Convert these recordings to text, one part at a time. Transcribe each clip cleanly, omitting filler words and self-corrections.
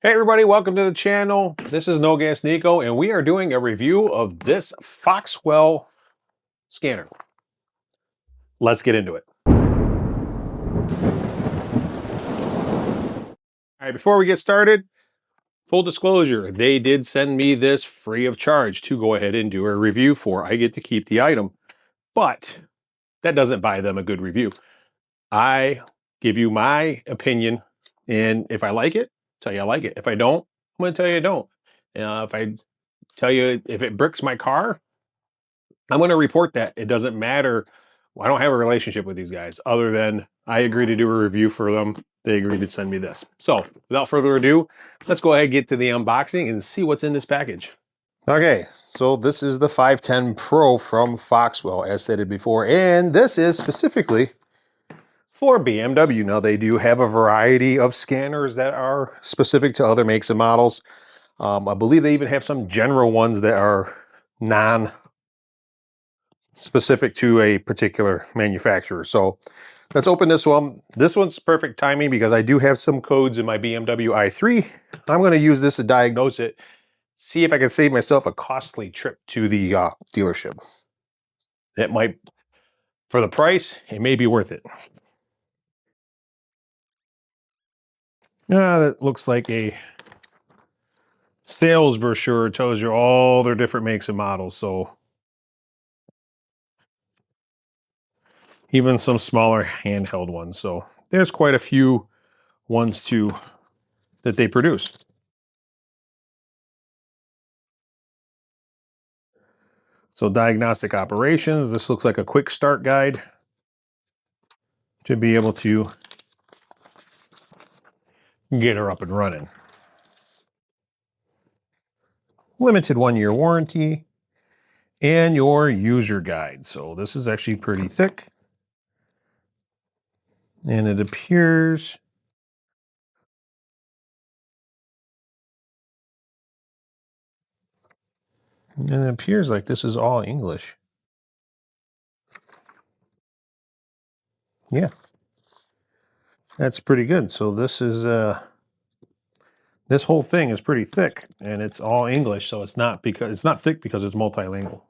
Hey everybody, welcome to the channel. This is NoGasNiko, and we are doing a review of this Foxwell scanner. Let's get into it. All right, before we get started, full disclosure, they did send me this free of charge to go ahead and do a review for. I get to keep the item, but that doesn't buy them a good review. I give you my opinion, and if I like it, tell you I like it. If I don't, I'm going to tell you I don't. If I tell you if it bricks my car, I'm going to report that. It doesn't matter. I don't have a relationship with these guys other than I agree to do a review for them. They agreed to send me this. So without further ado, let's go ahead and get to the unboxing and see what's in this package. Okay, so this is the 510 Pro from Foxwell, as stated before, and this is specifically for BMW. Now, they do have a variety of scanners that are specific to other makes and models. I believe they even have some general ones that are non-specific to a particular manufacturer. So let's open this one. This one's perfect timing because I do have some codes in my BMW i3. I'm going to use this to diagnose it, see if I can save myself a costly trip to the dealership. It might, for the price, it may be worth it. That looks like a sales brochure. It tells you all their different makes and models. So even some smaller handheld ones. So there's quite a few ones too that they produce. So diagnostic operations, this looks like a quick start guide to be able to get her up and running. Limited 1-year warranty and your user guide. So this is actually pretty thick. And it appears like this is all English. Yeah. That's pretty good. So this is this whole thing is pretty thick and it's all English, so it's not thick because it's multilingual. All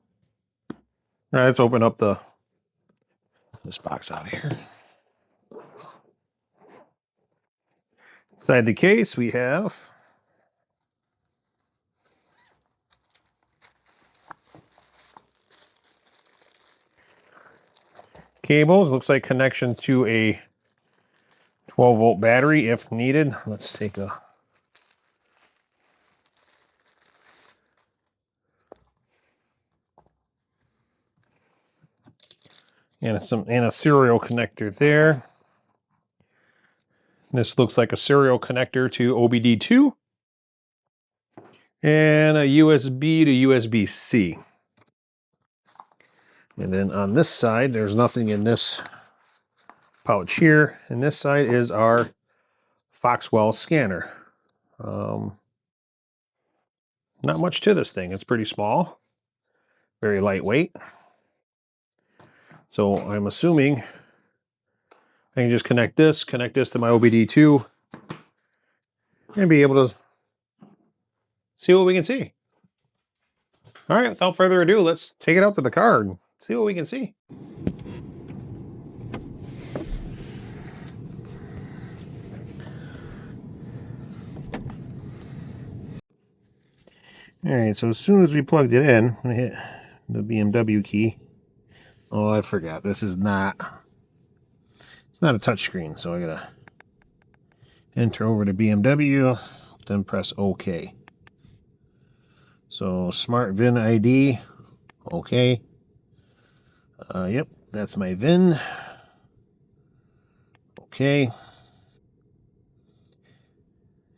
right, let's open up this box out here. Inside the case we have cables. Looks like connection to a 12-volt battery if needed. Let's take a and a serial connector there. This looks like a serial connector to OBD2 and a USB to USB-C. And then on this side, there's nothing in this pouch here. And this side is our Foxwell scanner. Not much to this thing. It's pretty small, very lightweight. So I'm assuming I can just connect this to my OBD2 and be able to see what we can see. All right, without further ado, let's take it out to the car and see what we can see. All right, so as soon as we plugged it in, I'm gonna hit the BMW key. Oh, I forgot. It's not a touch screen, so I gotta enter over to BMW, then press OK. So smart VIN ID, OK. Yep, that's my VIN. OK.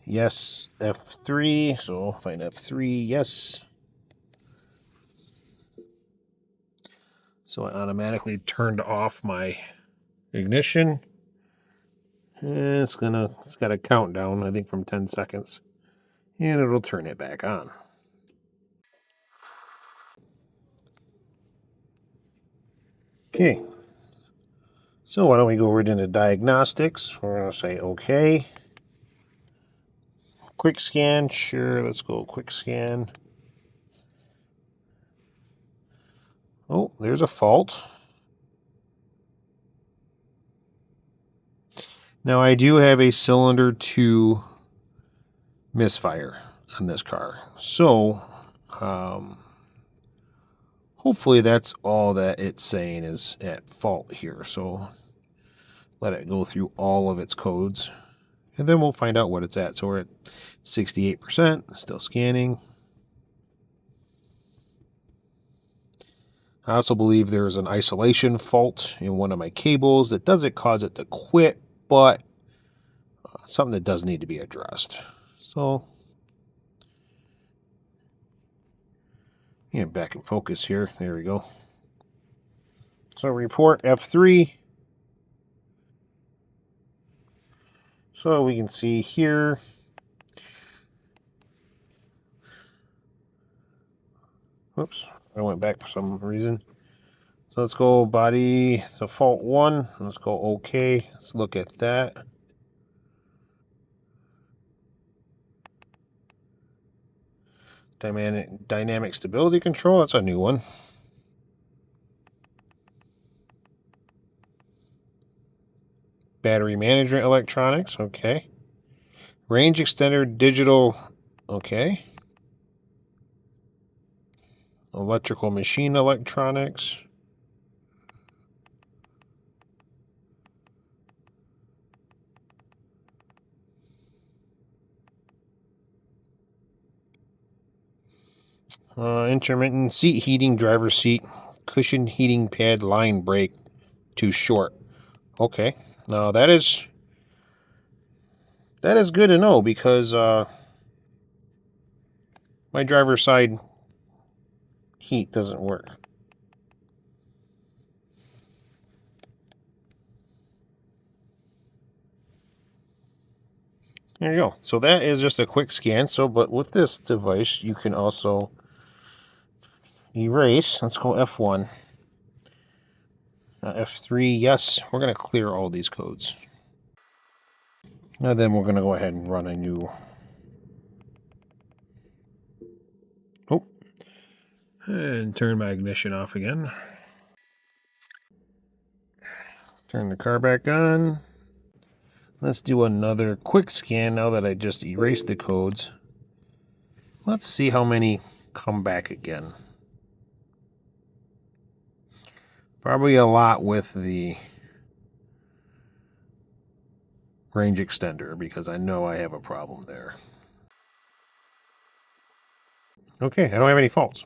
Yes, F3. So find F3, yes. So I automatically turned off my ignition. And it's got a countdown, I think, from 10 seconds. And it'll turn it back on. Okay. So why don't we go right into Diagnostics? We're going to say OK. Quick scan, sure, let's go quick scan. Oh, there's a fault. Now I do have a cylinder 2 misfire on this car. So, hopefully that's all that it's saying is at fault here. So let it go through all of its codes, and then we'll find out what it's at. So we're at 68%, still scanning. I also believe there's an isolation fault in one of my cables that doesn't cause it to quit, but something that does need to be addressed. So, yeah, back in focus here. There we go. So report F3. So we can see here. Whoops, I went back for some reason. So let's go body default 1. Let's go OK. Let's look at that. Dynamic stability control. That's a new one. Battery management electronics. Okay. Range extender digital. Okay. Electrical machine electronics. Intermittent seat heating, driver seat, cushion heating pad line brake too short. Okay, now that is good to know, because my driver's side heat doesn't work. There you go. So that is just a quick scan. So, but with this device, you can also erase. Let's go F1. F3, yes, we're going to clear all these codes. And then we're going to go ahead and run a new. Oh, and turn my ignition off again. Turn the car back on. Let's do another quick scan now that I just erased the codes. Let's see how many come back again. Probably a lot with the range extender, because I know I have a problem there. Okay, I don't have any faults.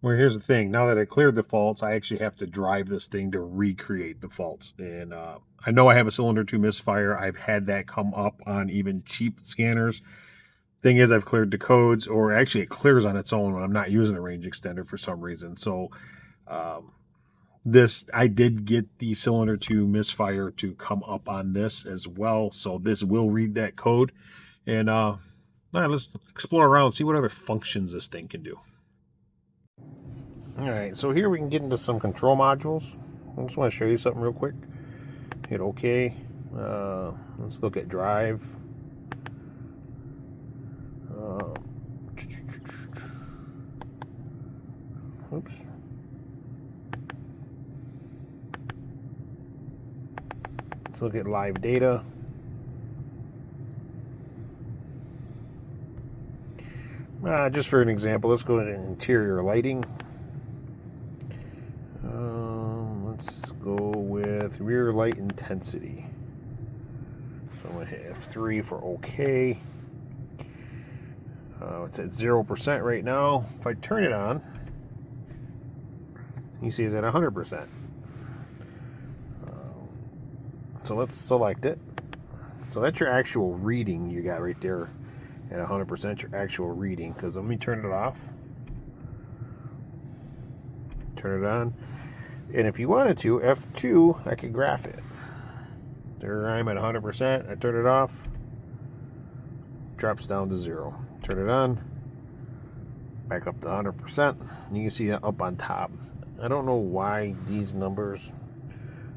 Well, here's the thing. Now that I cleared the faults, I actually have to drive this thing to recreate the faults. And I know I have a cylinder 2 misfire. I've had that come up on even cheap scanners. Thing is, I've cleared the codes, or actually it clears on its own when I'm not using a range extender for some reason. So I did get the cylinder 2 misfire to come up on this as well. So this will read that code. And all right, let's explore around and see what other functions this thing can do. All right, so here we can get into some control modules. I just want to show you something real quick. Hit OK. Let's look at drive. Oops. Let's look at live data. Just for an example, let's go to interior lighting. Let's go with rear light intensity. So I'm going to hit F3 for OK. It's at 0% right now. If I turn it on, you see it's at 100%. So let's select it. So that's your actual reading you got right there at 100%, your actual reading. Because let me turn it off. Turn it on. And if you wanted to, F2, I could graph it. There I'm at 100%. I turn it off. Drops down to 0. Turn it on. Back up to 100%. You can see that up on top. I don't know why these numbers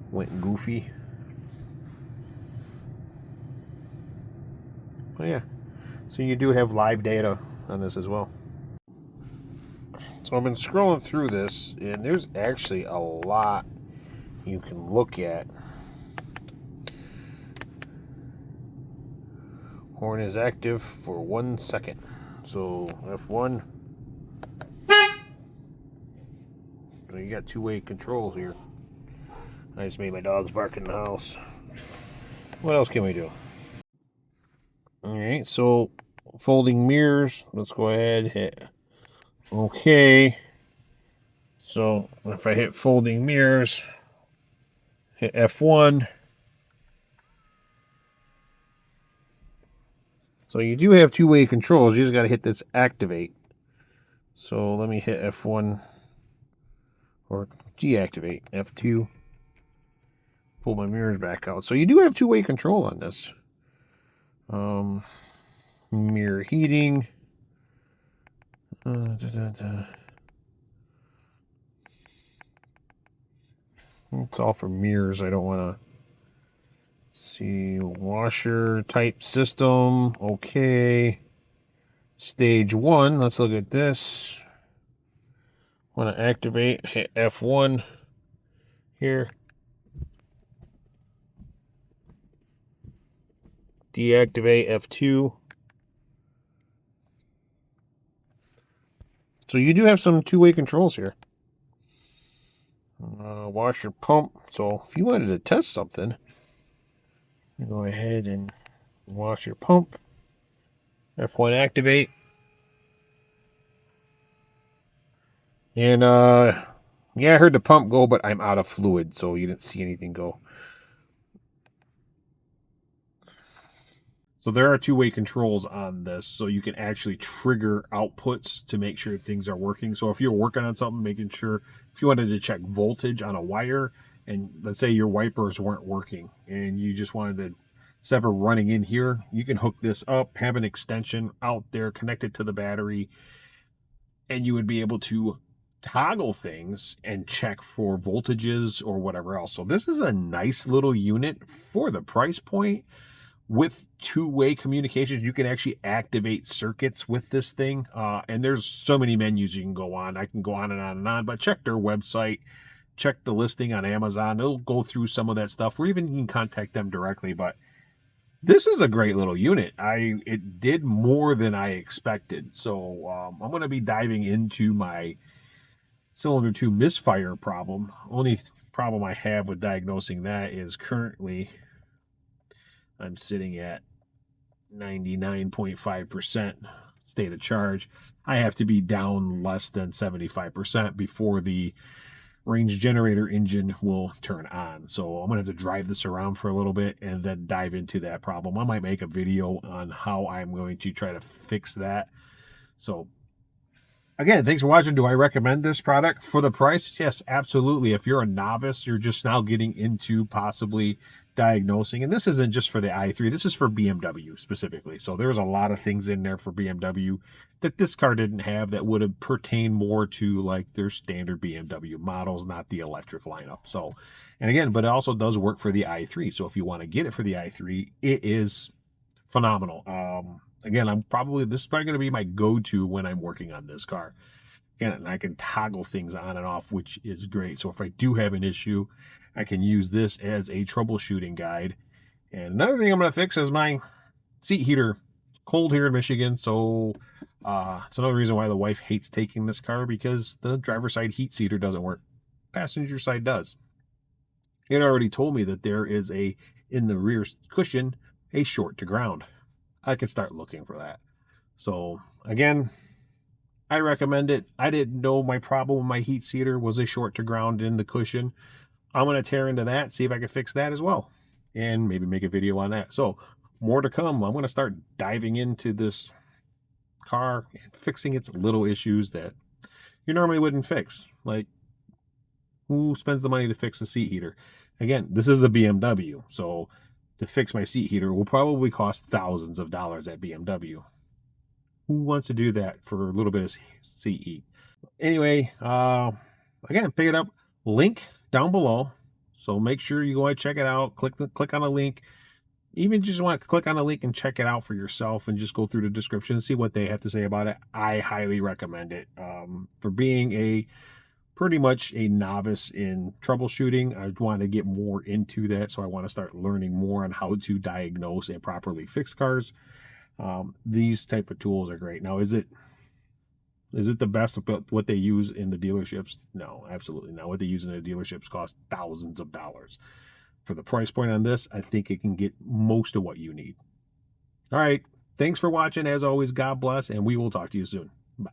went goofy. Oh yeah, so you do have live data on this as well. So I've been scrolling through this, and there's actually a lot you can look at. Horn is active for 1 second. So F1. So you got two-way controls here. I just made my dogs bark in the house. What else can we do? Alright, so folding mirrors. Let's go ahead, hit OK. So if I hit folding mirrors, hit F1. So you do have two-way controls. You just got to hit this activate. So let me hit F1 or deactivate F2. Pull my mirrors back out. So you do have two-way control on this. Mirror heating. It's all for mirrors. I don't want to see. Washer type system. Okay. Stage 1. Let's look at this. Want to activate. Hit F1 here. Deactivate F2. So you do have some two-way controls here. Washer pump. So if you wanted to test something, you go ahead and wash your pump. F1 activate. And yeah, I heard the pump go, but I'm out of fluid, so you didn't see anything go. So there are two-way controls on this, so you can actually trigger outputs to make sure things are working. So if you're working on something, making sure, if you wanted to check voltage on a wire, and let's say your wipers weren't working, and you just wanted to sever running in here, you can hook this up, have an extension out there connected to the battery, and you would be able to toggle things and check for voltages or whatever else. So this is a nice little unit for the price point. With two-way communications, you can actually activate circuits with this thing. And there's so many menus you can go on. I can go on and on and on, but check their website. Check the listing on Amazon. It'll go through some of that stuff, or even you can contact them directly. But this is a great little unit. It did more than I expected. So I'm going to be diving into my cylinder 2 misfire problem. Only problem I have with diagnosing that is currently I'm sitting at 99.5% state of charge. I have to be down less than 75% before the range generator engine will turn on. So I'm going to have to drive this around for a little bit and then dive into that problem. I might make a video on how I'm going to try to fix that. So again, thanks for watching. Do I recommend this product for the price? Yes, absolutely. If you're a novice, you're just now getting into possibly diagnosing, and this isn't just for the i3, this is for BMW specifically. So there's a lot of things in there for BMW that this car didn't have that would have pertained more to like their standard BMW models, not the electric lineup. So, and again, but it also does work for the i3. So if you want to get it for the i3, it is phenomenal. Again, this is probably going to be my go-to when I'm working on this car. Again, and I can toggle things on and off, which is great. So if I do have an issue, I can use this as a troubleshooting guide. And another thing I'm going to fix is my seat heater. It's cold here in Michigan, so it's another reason why the wife hates taking this car, because the driver's side heat seater doesn't work. Passenger side does. It already told me that there is in the rear cushion, a short to ground. I could start looking for that. So again, I recommend it. I didn't know my problem with my heat seater was a short to ground in the cushion. I'm going to tear into that, see if I can fix that as well, and maybe make a video on that. So more to come. I'm going to start diving into this car and fixing its little issues that you normally wouldn't fix. Like, who spends the money to fix a seat heater? Again, this is a BMW, so to fix my seat heater will probably cost thousands of dollars at BMW. Who wants to do that for a little bit of seat heat? Anyway, again, pick it up. Link down below. So make sure you go ahead and check it out. Click on a link. even just want to click on a link and check it out for yourself and just go through the description and see what they have to say about it. I highly recommend it. For being a pretty much a novice in troubleshooting, I want to get more into that, so I want to start learning more on how to diagnose and properly fix cars. These type of tools are great. Now, is it the best of what they use in the dealerships? No, absolutely not. What they use in the dealerships costs thousands of dollars. For the price point on this, I think it can get most of what you need. All right. Thanks for watching. As always, God bless, and we will talk to you soon. Bye.